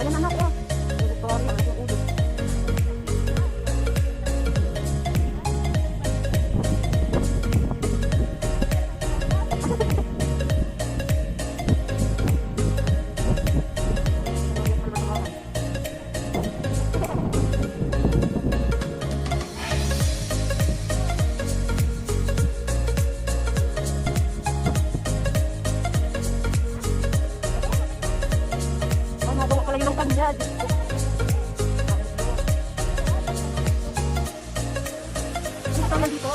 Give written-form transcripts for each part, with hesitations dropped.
ayan anak ko. Sorry, ang yung ulo. Yan. Dito naman dito.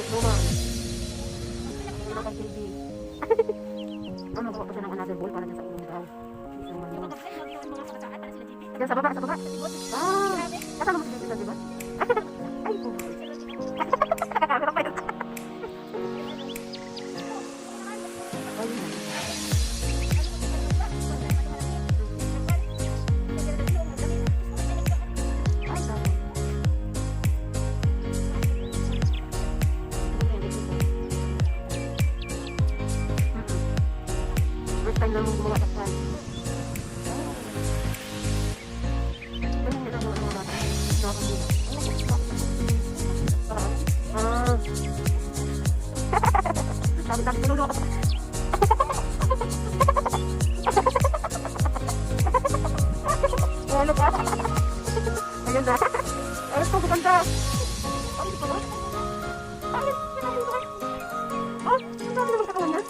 Snowman. Ano kay TV? Ano ba kasi ng another ball para sa inyong daw? Diyan sa baba, sa baba. Ah, kasama mo si Jessica, di ba? Ay, po. Kakamera pa yun. First time na mong gumawa takpan. Ganun nila mga mga bata. Sabi-sabi tulog ako. Ano ka? Ayun na. Ayun ko, bukanda. Ay, ito ba? Ay, sinabi ko. Ah, sinabi naman kakawan niya.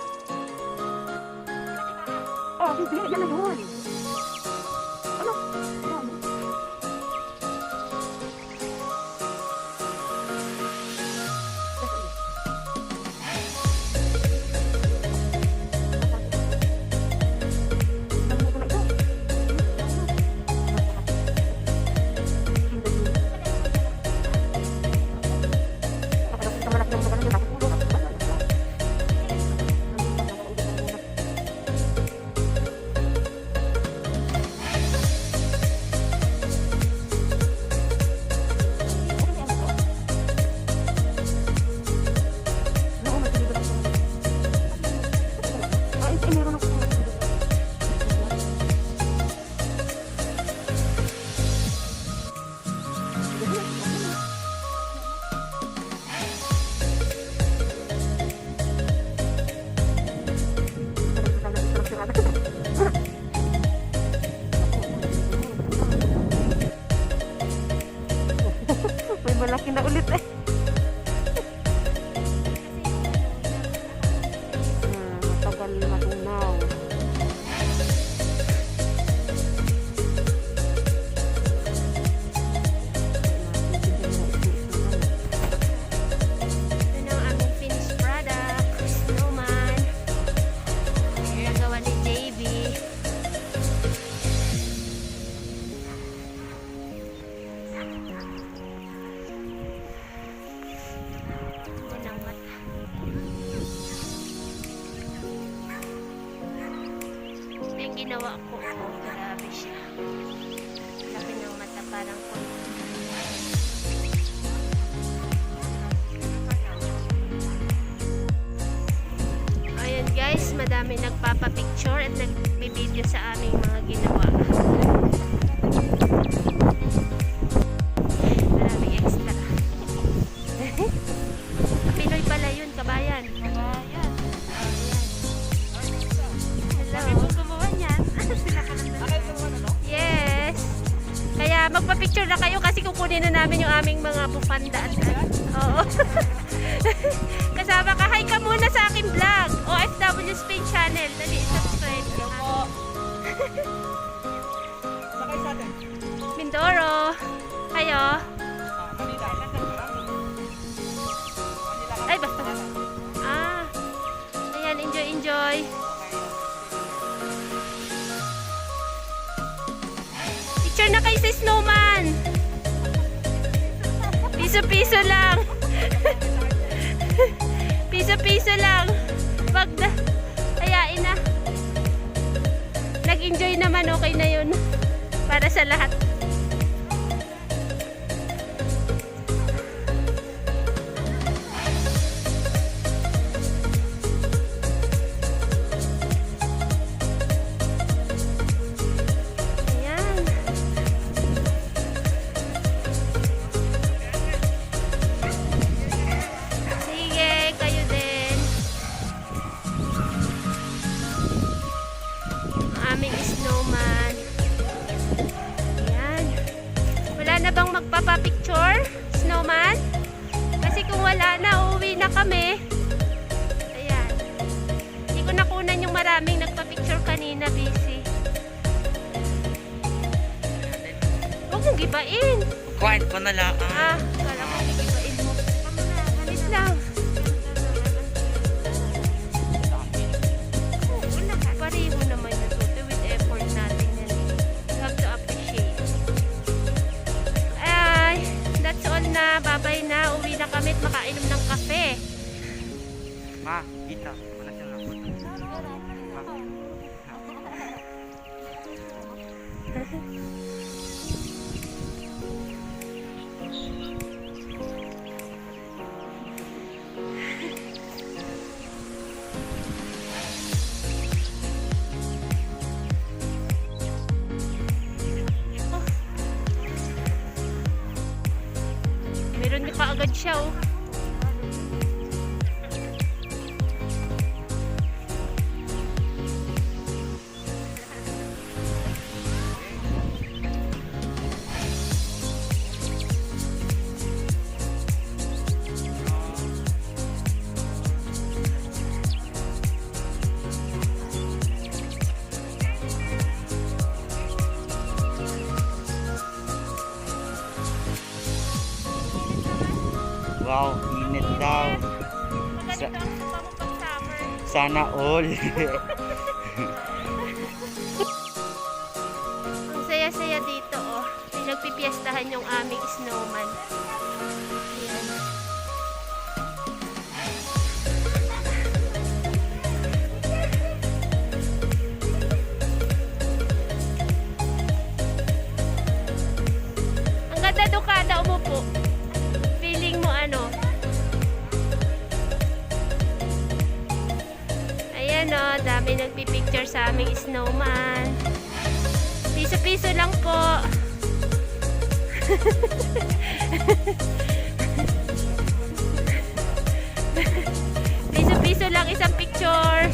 Oh, hindi. Yan na yun. Ano? Yan. Malaki na ulit eh. Matagal matunaw. Ito na ang aming finished product. Snowman. Nagawa ni JB. Yung ginawa ko, oh, grabe siya. Laki ng mata, parang ayan guys, madami nagpapapicture at nagbi-video sa aming mga ginawa. Maraming extra. Pinoy pala yun, kabayan. Kabayan. Hello. Yes. Kaya magpa-picture na kayo kasi kukunin na namin yung aming mga bufanda. Oo. Kasama ka. Hi ka muna sa aking vlog. OFW Spain Channel. Dali, subscribe. Mindoro. Kayo? Ay, basta. Ah. Ayan, enjoy, enjoy. Picture na kayo sa Snowman. Piso-piso lang. Piso-piso lang. Wag na. Ayain na. Nag-enjoy naman, okay na yun. Para sa lahat. Ayan. Sige, kayo din. Ang aming snowman. Ayan. Wala na bang magpapapicture? Snowman? Kasi kung wala na, uuwi na kami. Ayan. Hindi ko nakunan yung maraming nagpapicture kanina, busy. Huwag mong gibain. Kuhain ko na lang. Ah, kala ko gibain mo. Halit lang. Pareho naman yung tuto with effort natin yan. You have to appreciate. Ay, that's all na. Babay na. Uwi na kami at makainom ng kape. Ma, kita. Wala siya lang. Meron niya kaagad siya, oh. Wow, init daw. Maganda ang mukha mo pag summer. Sana all. Ang saya-saya dito, oh. Pinagpipiestahan yung aming snowman. Ayan. Ang ganda doon kada umupo. Feeling mo ano? Ayan, oh. Dami nagpipicture sa aming snowman. Piso-piso lang po. Piso-piso lang isang picture.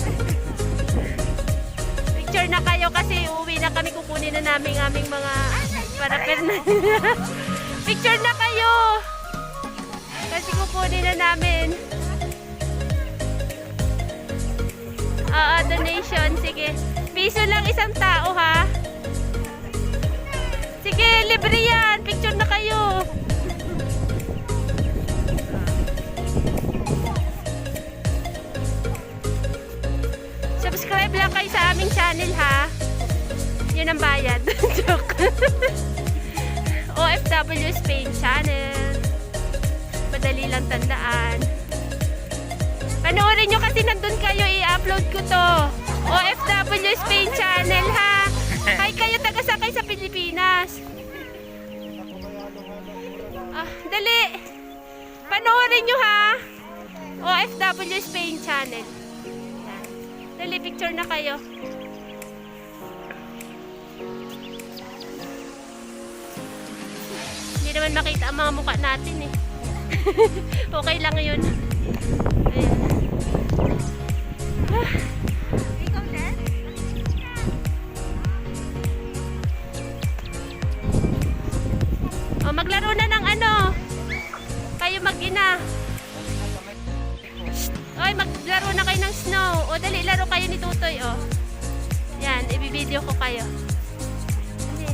Picture na kayo kasi uuwi na kami. Kukunin na namin aming mga paraphernalia. Picture na kayo. Kasi kukunin na namin. Oo, donation. Sige. Piso lang isang tao, ha? Sige, libre yan. Picture na kayo. Subscribe lang kayo sa aming channel, ha? Yun ang bayad. Joke. OFW Spain channel. Madali lang tandaan. Panoorin nyo kasi nandun kayo. I-upload ko to. OFW Spain channel, ha? Hi kayo taga-sakay sa Pilipinas. Ah, dali. Panoorin nyo, ha? OFW Spain channel. Yan. Dali, picture na kayo. Hindi naman makita ang mga mukha natin, eh. Okay lang yun. Ayan. Ah. O, maglaro na ng ano. Kayo mag-ina. Oy, maglaro na kayo ng snow. O, dali, laro kayo ni Tutoy, o. Yan, ibibideo ko kayo. Dali.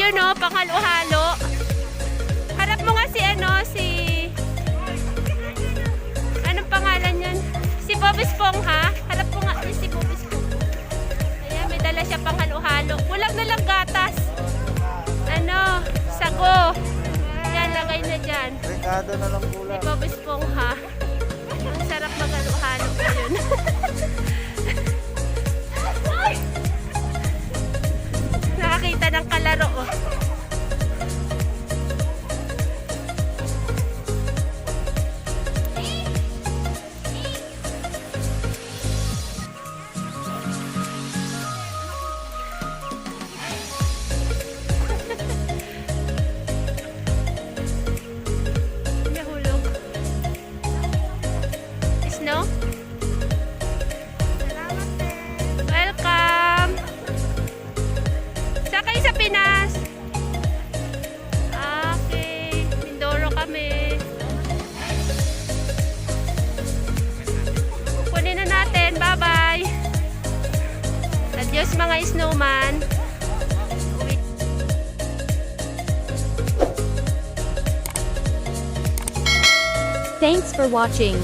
Ayun o, panghalo-halo. Harap mo nga si anong pangalan yun? Si Bob Esponja. Harap mo nga si Bob Esponja. Ayan, may dala siya panghalo-halo. Kulang na lang gatas. Sago. Yan, lagay na dyan. Rekado na lang Si kulang. Bob Esponja. Ang sarap maghalo-halo ngayon. Nakakita ng kalaro oh. Nahulog. Snow? Welcome! Sakay sa Pinas. Okay. Mindoro kami. Kunin na natin. Bye-bye. Adios mga snowman. Thanks for watching.